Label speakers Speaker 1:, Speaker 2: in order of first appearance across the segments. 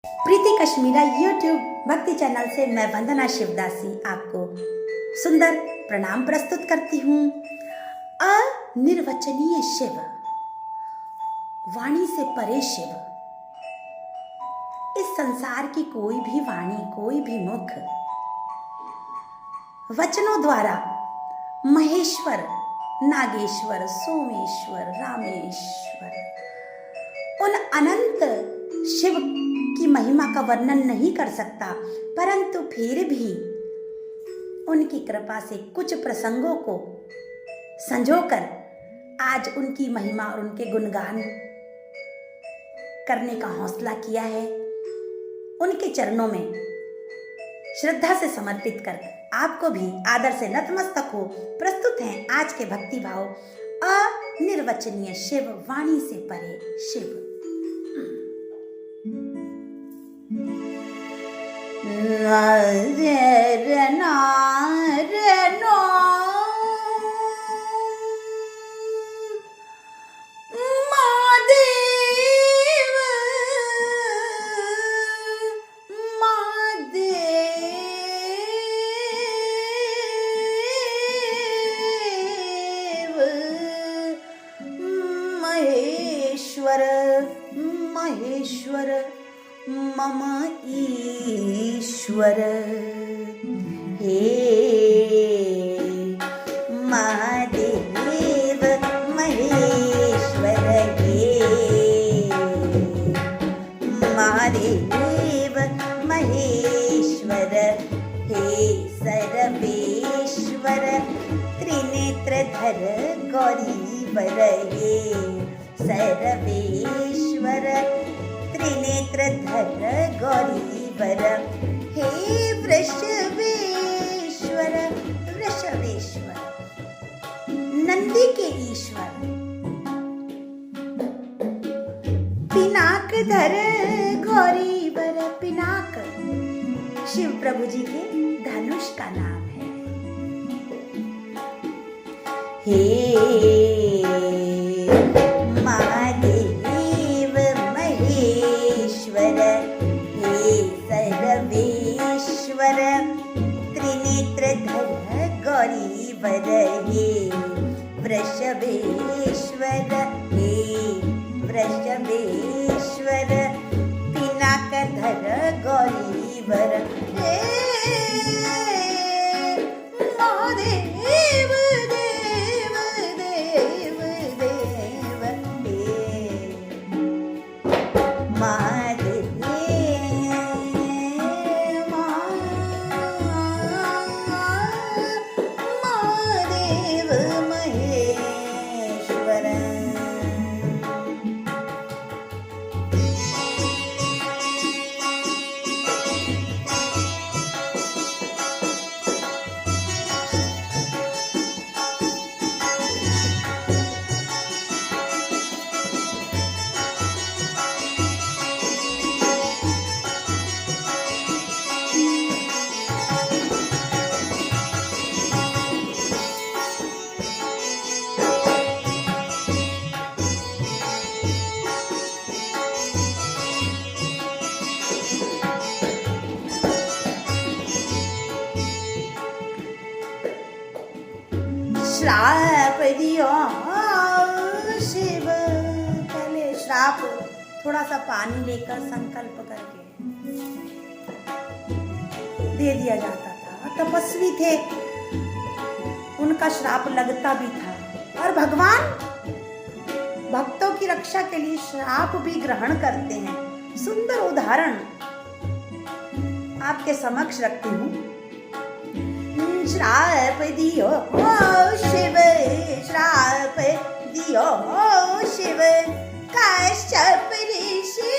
Speaker 1: प्रीति Kashmira YouTube भक्ति channel से मैं वंदना शिवदासी आपको सुंदर प्रणाम प्रस्तुत करती हूँ। अनिर्वचनीय शिव, वाणी से परे शिव। इस संसार की कोई भी वाणी, कोई भी मुख वचनों द्वारा महेश्वर, नागेश्वर, सोमेश्वर, रामेश्वर, उन अनंत शिव की महिमा का वर्णन नहीं कर सकता, परंतु फिर भी उनकी कृपा से कुछ प्रसंगों को संजोकर आज उनकी महिमा और उनके गुणगान करने का हौसला किया है। उनके चरणों में श्रद्धा से समर्पित कर आपको भी आदर से नतमस्तक हो प्रस्तुत हैं आज के भक्ति भाव अनिर्वचनीय शिव, वाणी से परे शिव। महेश्वर महेश्वर मम ईश्वर, हे महादेव महेश्वर, हे महादेव महेश्वर, हे सर्वेश्वर त्रिनेत्रधर गौरीवर, हे सर्वेश्वर त्रिनेत्रधर गौरीवर, हे वृषभेश्वर वृषभेश्वर नंदी के ईश्वर, पिनाकधर गौरीवर। पिनाक शिव प्रभु जी के धनुष का नाम है। हे महादेव महेश्वर, हे सर्वेश्वर त्रिनेत्रधर गौरीवर, हे वृषभेश्वर, हे वृषभेश्वर पिनाकधर गौरीवर, हे महादेव देव देव देव, हे महादेव महेश्वर। श्राप दियो शिव, पहले श्राप थोड़ा सा पानी लेकर संकल्प करके दे दिया जाता था। तपस्वी थे, उनका श्राप लगता भी था, और भगवान भक्तों की रक्षा के लिए श्राप भी ग्रहण करते हैं। सुंदर उदाहरण आपके समक्ष रखती हूँ। श्राप दियो शिव, श्राप दियो शिव, कश्यप ऋषि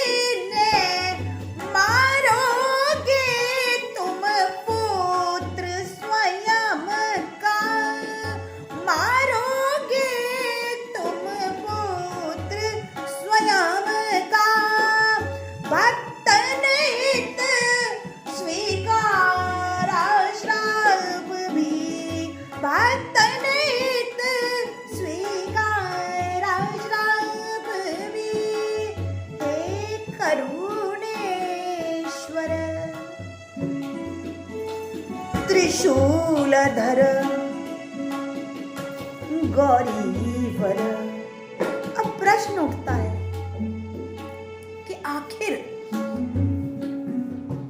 Speaker 1: ने मारोगे तुम पुत्र स्वयं का, मारोगे तुम पुत्र स्वयं का, भक्त नित स्वीकारा श्राप भी, भक्त नित स्वीकारा श्राप भी, हे त्रिशूलधर गौरीवर। अब प्रश्न उठता है कि आखिर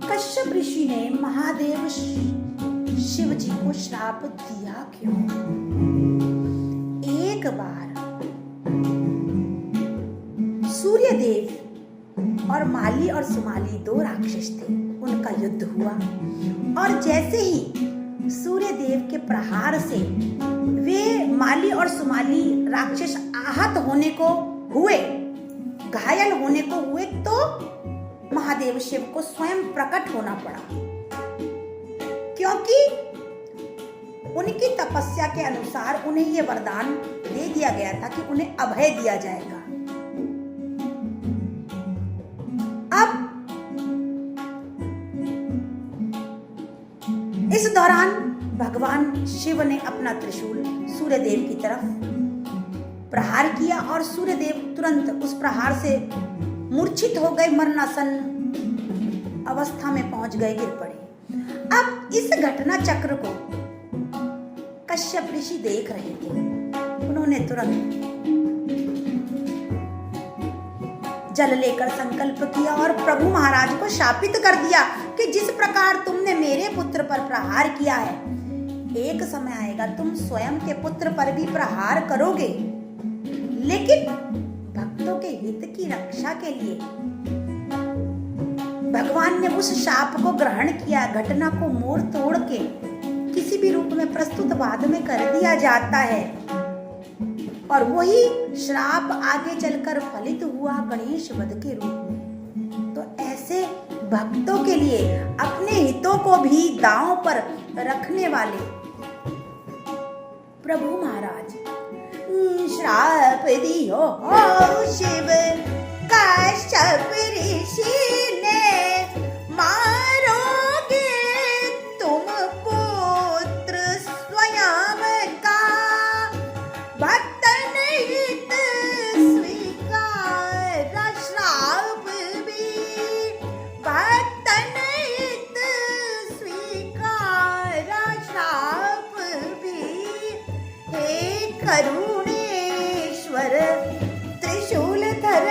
Speaker 1: कश्यप ऋषि ने महादेव शिव जी को श्राप दिया क्यों? एक बार सूर्यदेव और माली और सुमाली दो राक्षस थे, उनका युद्ध हुआ और जैसे ही सूर्यदेव के प्रहार से वे माली और सुमाली राक्षस आहत होने को हुए, घायल होने को हुए, तो महादेव शिव को स्वयं प्रकट होना पड़ा, क्योंकि उनकी तपस्या के अनुसार उन्हें यह वरदान दे दिया गया था कि उन्हें अभय दिया जाएगा। अब इस दौरान भगवान शिव ने अपना त्रिशूल सूर्यदेव की तरफ प्रहार किया और सूर्यदेव तुरंत उस प्रहार से मूर्छित हो गए, मरणासन अवस्था में पहुंच गए, गिर पड़े। अब इस घटना चक्र को कश्यप ऋषि देख रहे थे। उन्होंने तुरंत जल लेकर संकल्प किया और प्रभु महाराज को शापित कर दिया कि जिस प्रकार तुमने मेरे पुत्र पर प्रहार किया है, एक समय आएगा तुम स्वयं के पुत्र पर भी प्रहार करोगे, लेकिन भक्तों के हित की रक्षा के लिए भगवान ने उस शाप को ग्रहण किया। घटना को मोड़ तोड़ के किसी भी रूप में प्रस्तुत बाद में कर दिया जाता है और वही श्राप आगे चलकर फलित हुआ गणेश वध के रूप में। तो ऐसे भक्तों के लिए अपने हितों को भी दांव पर रखने वाले प्रभु महाराज श्राप दियो शिव कश्यप ऋषि ने, मारोगे तुम पुत्र स्वयं का, भक्तन हित स्वीकार श्राप भी, भक्तन हित स्वीकार श्राप भी। हे करुणेश्वर त्रिशूलधर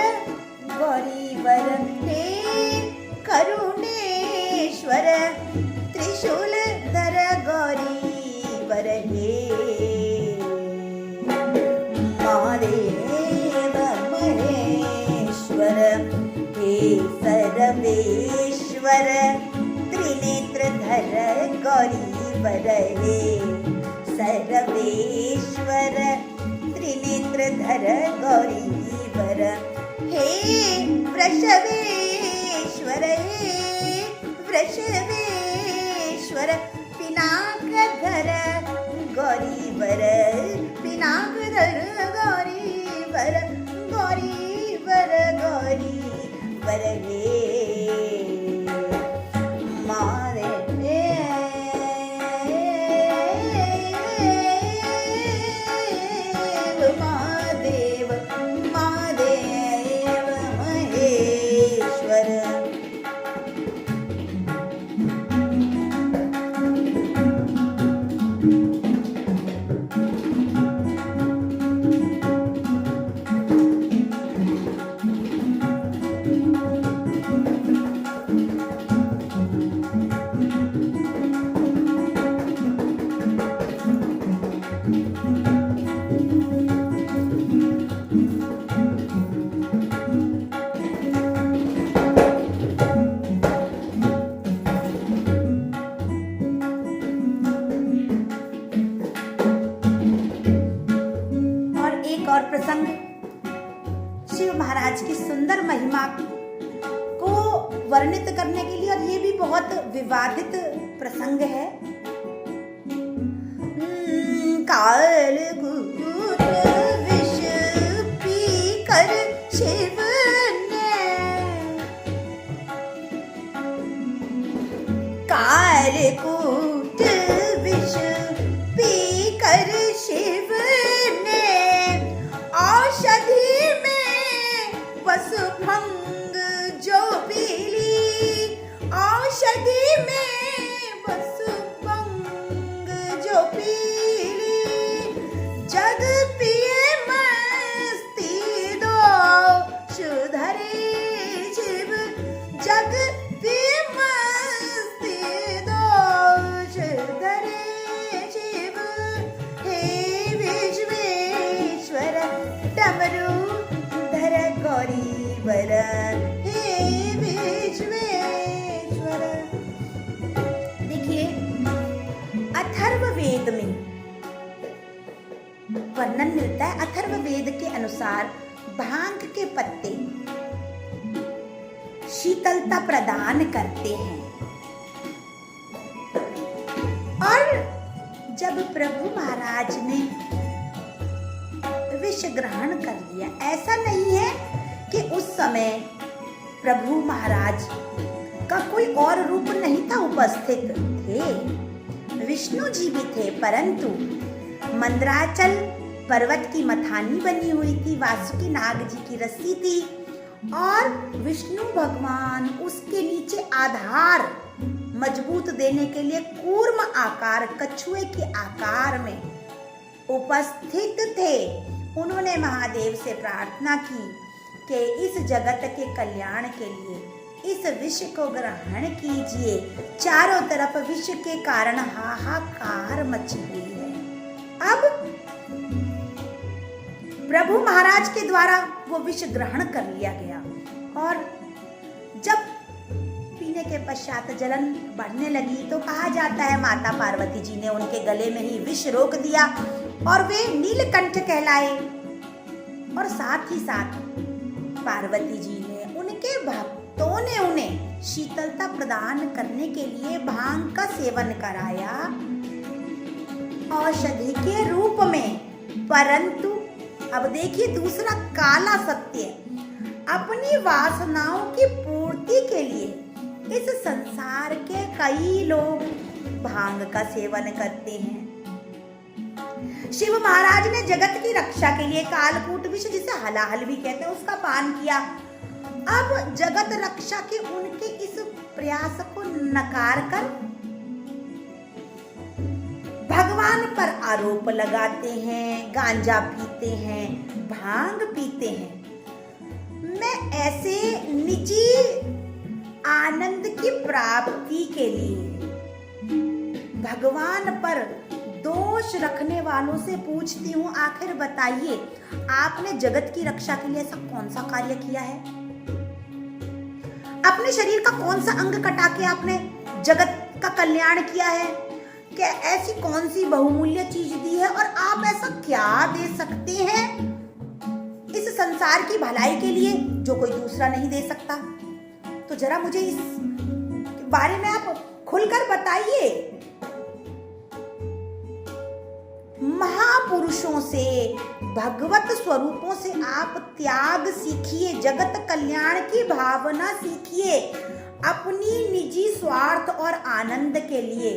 Speaker 1: गौरीवर, हे करुणेश्वर त्रिशूलधर गौरीवर, हे महादेव महेश्वर, हे सर्वेश्वर त्रिनेत्रधर गौरीवर, हे सर्वेश्वर त्रिनेत्रधर गौरीवर, हे वृषभेश्वर, हे वृषभेश्वर पिनाकधर गौरीवर, पिनाकधर गौरीवर, गौरीवर गौरीवर, हे महादेव महादेव महेश्वर। और प्रसंग शिव महाराज की सुंदर महिमा को वर्णित करने के लिए, और ये भी बहुत विवादित प्रसंग है। कालकूट विष पीकर शिव ने, कालकूट विष पीकर शिव ने, औषधि में वसुभंग जो पीली, औषधि में वसुभंग जग पे मस्ती दोष धरे शिव, हे विश्वेश्वर डमरू धर गौरी वर, हे विश्वेश्वर। देखिए अथर्ववेद में वर्णन मिलता है। अथर्ववेद के अनुसार भांग के पत्ते शीतलता प्रदान करते हैं, और जब प्रभु महाराज ने विष ग्रहण कर लिया, ऐसा नहीं है कि उस समय प्रभु महाराज का कोई और रूप नहीं था उपस्थित, थे विष्णु जी भी थे, परंतु मंदराचल पर्वत की मथानी बनी हुई थी, वासुकी नाग जी की रस्सी थी, और विष्णु भगवान उसके नीचे आधार मजबूत देने के लिए कूर्म आकार, कछुए के आकार में उपस्थित थे। उन्होंने महादेव से प्रार्थना की कि इस जगत के कल्याण के लिए इस विष को ग्रहण कीजिए। चारों तरफ विष के कारण हाहाकार मची हुई है। अब प्रभु महाराज के द्वारा वो विष ग्रहण कर लिया गया, और जब पीने के पश्चात जलन बढ़ने लगी तो कहा जाता है माता पार्वती जी ने उनके गले में ही विष रोक दिया और वे नीलकंठ कहलाए। और साथ ही साथ पार्वती जी ने, उनके भक्तों ने उन्हें शीतलता प्रदान करने के लिए भांग का सेवन कराया औषधि के रूप में। परंतु अब देखिए दूसरा काला सत्य, अपनी वासनाओं की पूर्ति के लिए इस संसार के कई लोग भांग का सेवन करते हैं। शिव महाराज ने जगत की रक्षा के लिए कालकूट विष, जिसे हलाहल भी कहते हैं, उसका पान किया। अब जगत रक्षा के उनके इस प्रयास को नकार कर भगवान पर आरोप लगाते हैं, गांजा पीते हैं, भांग पीते हैं। मैं ऐसे निजी आनंद की प्राप्ति के लिए भगवान पर दोष रखने वालों से पूछती हूँ, आखिर बताइए आपने जगत की रक्षा के लिए ऐसा कौन सा कार्य किया है? अपने शरीर का कौन सा अंग कटा के आपने जगत का कल्याण किया है? क्या ऐसी कौन सी बहुमूल्य चीज दी है, और आप ऐसा क्या दे सकते हैं इस संसार की भलाई के लिए जो कोई दूसरा नहीं दे सकता? तो जरा मुझे इस बारे में आप खुलकर बताइए। महापुरुषों से, भगवत स्वरूपों से आप त्याग सीखिए, जगत कल्याण की भावना सीखिए, अपनी निजी स्वार्थ और आनंद के लिए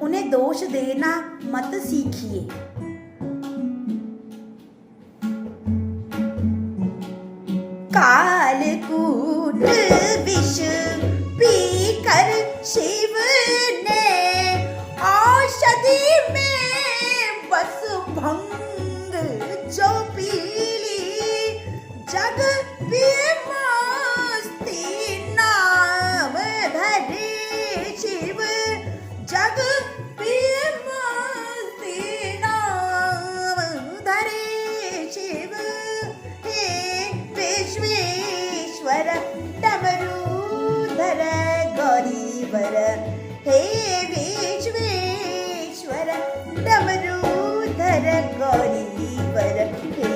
Speaker 1: उन्हें दोष देना मत सीखिए। कालकूट विष पीकर शिव ने औषधि में बस भंग जो पी ली, जग पे मस्ती नाम धरे शिव, जग पे मस्ती नाम धरे शिव, हे विश्वेश्वर डमरू धर गौरी वर, हे विश्वेश्वर डमरू धर गौरी वर, हे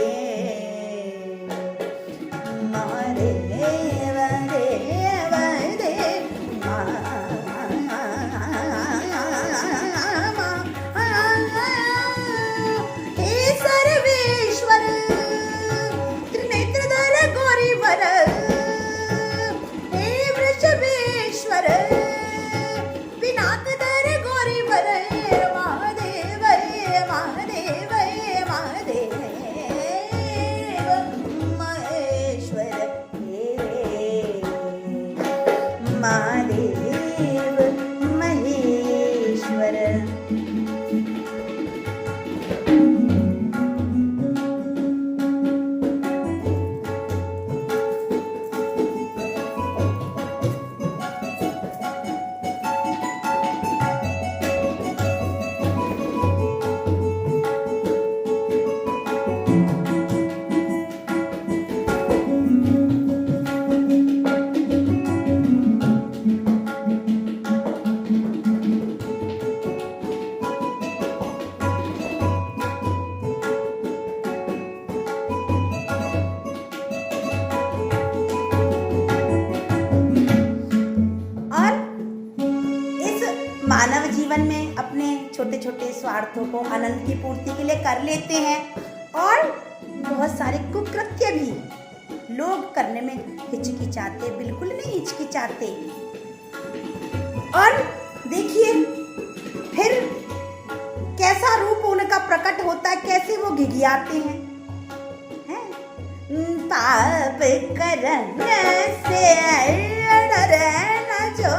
Speaker 1: मारे वरे वरे हे सर्वेश्वर त्रिनेत्रधर गौरी वर, हे वृषभेश्वर पिनाकधर गौरी वर, महादेव महादेव महादेव महेश्वर, हे महादेव महेश्वर। छोटे छोटे स्वार्थों को आनंद की पूर्ति के लिए कर लेते हैं और बहुत सारे कुकृत्य भी लोग करने में हिचकिचाते, बिल्कुल नहीं हिचकिचाते। और देखिए फिर कैसा रूप उनका प्रकट होता है, कैसे वो घिघियाते हैं। पाप करने से डरे न जो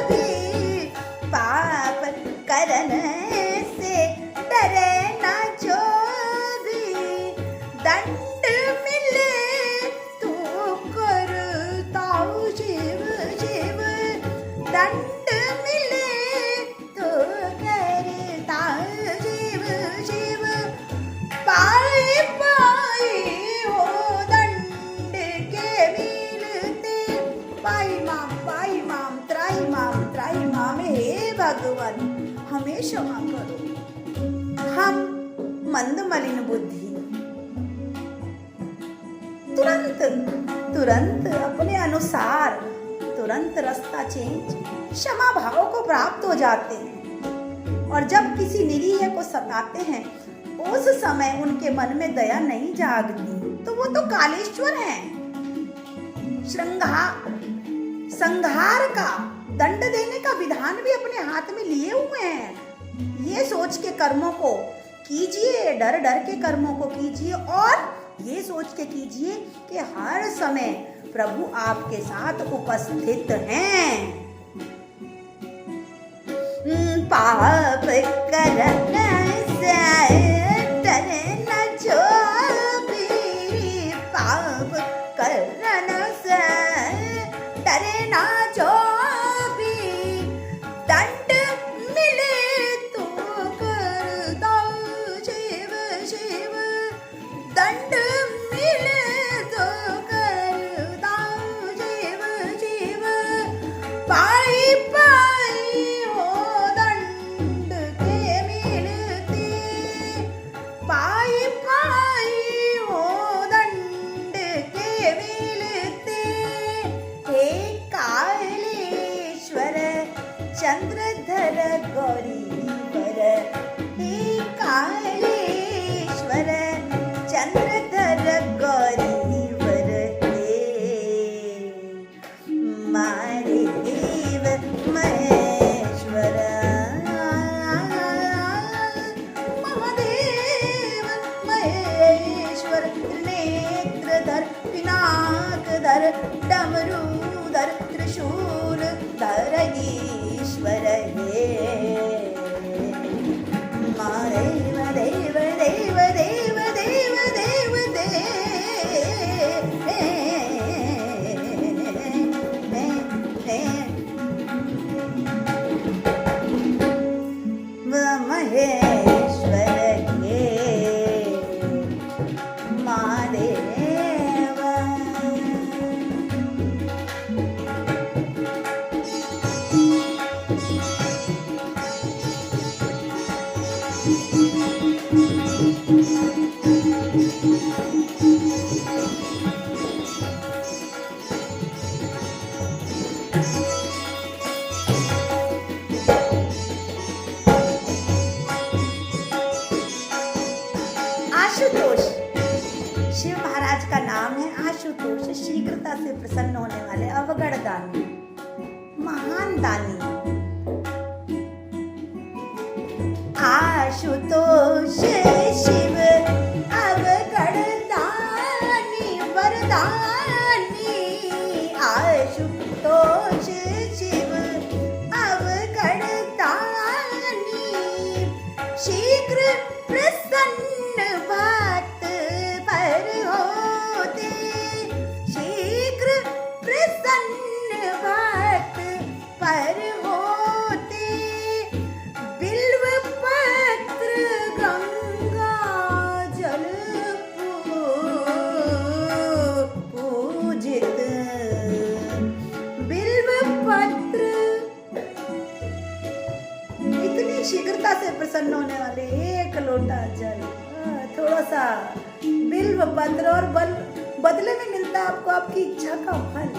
Speaker 1: भी, पाप करने से डरे न जो भी, दंड मिले तो करता जीव जीव, दंड मिले तो करता जीव जीव, पाई पाई त्राई माम हे भगवान हमें क्षमा करो। हम मंद मलिन बुद्धि तुरंत अपने अनुसार तुरंत रास्ता चेंज क्षमा भाव को प्राप्त हो जाते हैं। और जब किसी निरीह को सताते हैं उस समय उनके मन में दया नहीं जागती, तो वो तो कालेश्वर हैं। संहार का दंड देने का विधान भी अपने हाथ में लिए हुए हैं। ये सोच के कर्मों को कीजिए, डर डर के कर्मों को कीजिए और ये सोच के कीजिए कि हर समय प्रभु आपके साथ उपस्थित हैं। पाप करने से डरे न जो भी, पाप करने से डरे न जो भी, दंड मिले तो करता जीव जीव, दंड मिले तो करता जीव जीव, पाई पाई हो दंड के मिलते, पाई पाई हो दंड के मिलते। हे कालेश्वर चंद्रधर गौरीवर, हे कालेश्वर चंद्रधर गौरीवर, हे मारे देव महेश्वर, महादेव महेश्वर, नेत्रधर पिनाकधर डमरूधर त्रिशूलधर ईश्वर, हे महादेव देव देव देव देव देव महेश्वर हे महादेव। आशुतोष शिव महाराज का नाम है। आशुतोष शीघ्रता से प्रसन्न होने वाले अवगढ़ दानी, महान दानी। आशुतोष शिव अवगढ़ दानी वरदानी, आशुतोष शिव अवगढ़ दानी, शीघ्र प्रसन्न बात पर होते, शीघ्र प्रसन्न बात पर होते, बिल्व पत्र गंगा जल पूजित, बिल्व पत्र इतनी शीघ्रता से प्रसन्न होने वाले एक लोटा जल, थोड़ा सा बिल्व पत्र और बदले में मिलता है आपको आपकी इच्छा का फल।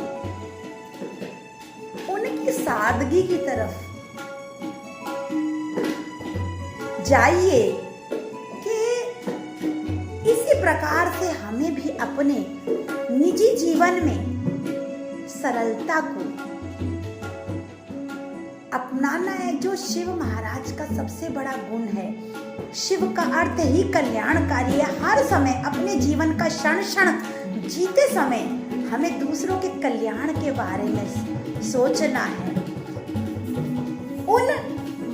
Speaker 1: उनकी सादगी की तरफ जाइए कि इसी प्रकार से हमें भी अपने निजी जीवन में सरलता को अपनाना है, जो शिव महाराज का सबसे बड़ा गुण है। शिव का अर्थ ही कल्याणकारी है। हर समय अपने जीवन का क्षण क्षण जीते समय हमें दूसरों के कल्याण के बारे में सोचना है। उन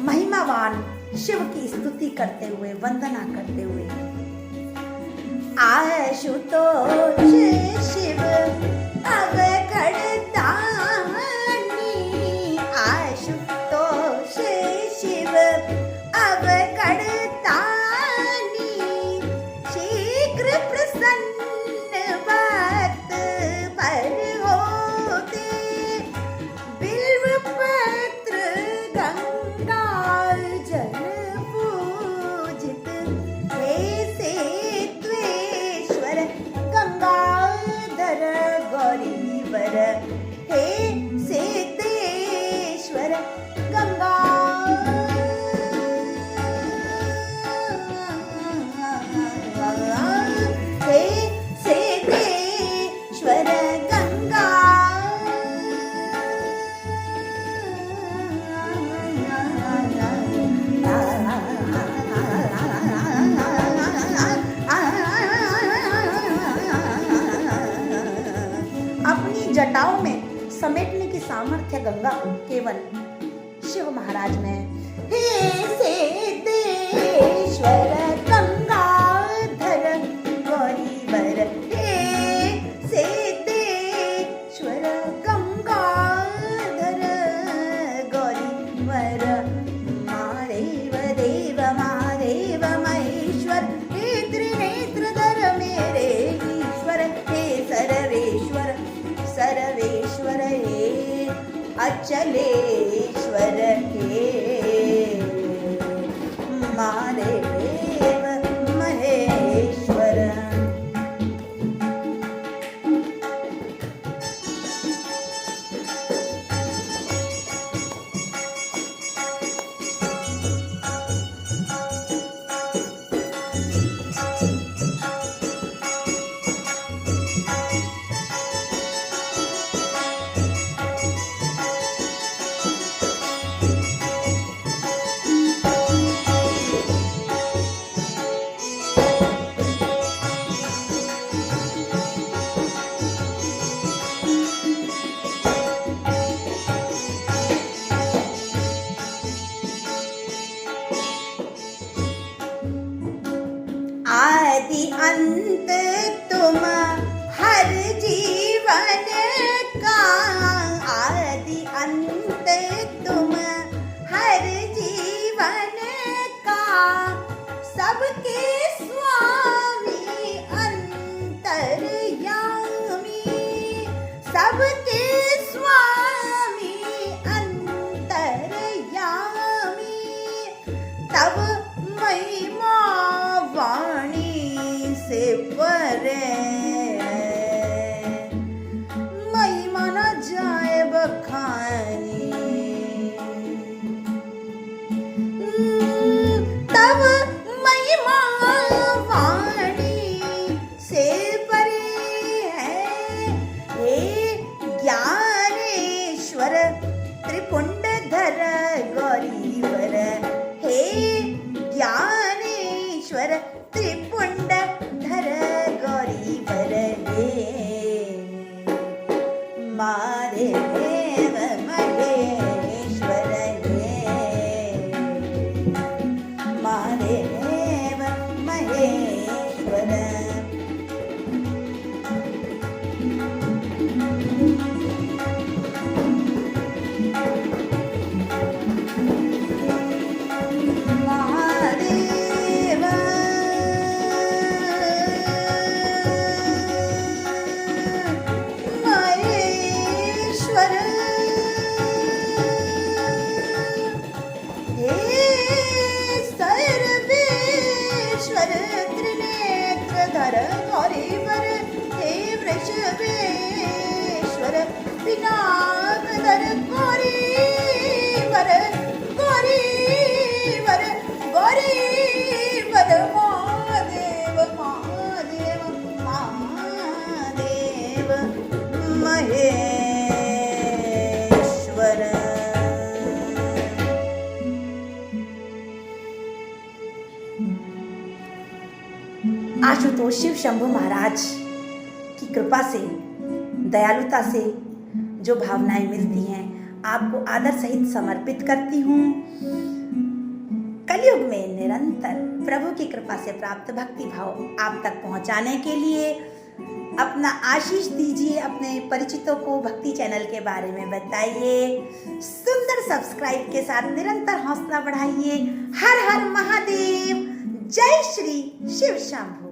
Speaker 1: महिमावान शिव की स्तुति करते हुए, वंदना करते हुए, आशुतोष शिव अवघड़दानी, आशुतोष शिव अवघड़दानी, शीघ्र प्रसन्न बात पर होते, बिल्व पत्र गंगा जल पूजित, हे सेत्वेश्वर गंगाधर गौरीवर, हे सेतेश्वर गंगा, हे सेतेश्वर गंगा, अपनी जटाओं में समेटने की सामर्थ्य गंगा केवल शिव महाराज में है। हे सेतेश्वर गंगाधर गौरीवर, हे सेतेश्वर गंगाधर गौरीवर, महादेव देव महादेव महेश्वर, हे त्रिनेत्रधर मेरे ईश्वर, हे सर्वेश्वर सर्वेश्वर, हे अचलेश्वर, हे महादेव महेश्वर। आदि अंत तुम हर जीवन का, आदि अंत तुम हर जीवन का, सबके स्वामी अंतर्यामी, सबके स्वामी अंतर्यामी, तब महिमा वाणी से परे, महिमा न जाए बखानी, तब महिमा वाणी से परे है। हे ज्ञानेश्वर त्रिपुंडधर गौरीवर, हे ज्ञानेश्वर त्रिपुंडधर गौरीवर, हे महादेव महेश्वर, हे महादेव महेश्वर। पिनाकधर गौरी वर, गौरी वर, गौरी शिव शंभु महाराज की कृपा से, दयालुता से जो भावनाएं मिलती हैं, आपको आदर सहित समर्पित करती हूँ। कलयुग में निरंतर प्रभु की कृपा से प्राप्त भक्ति भाव आप तक पहुंचाने के लिए अपना आशीष दीजिए। अपने परिचितों को भक्ति चैनल के बारे में बताइए। सुंदर सब्सक्राइब के साथ निरंतर हौसला बढ़ाइए। हर हर महादेव। जय श्री शिव शंभु।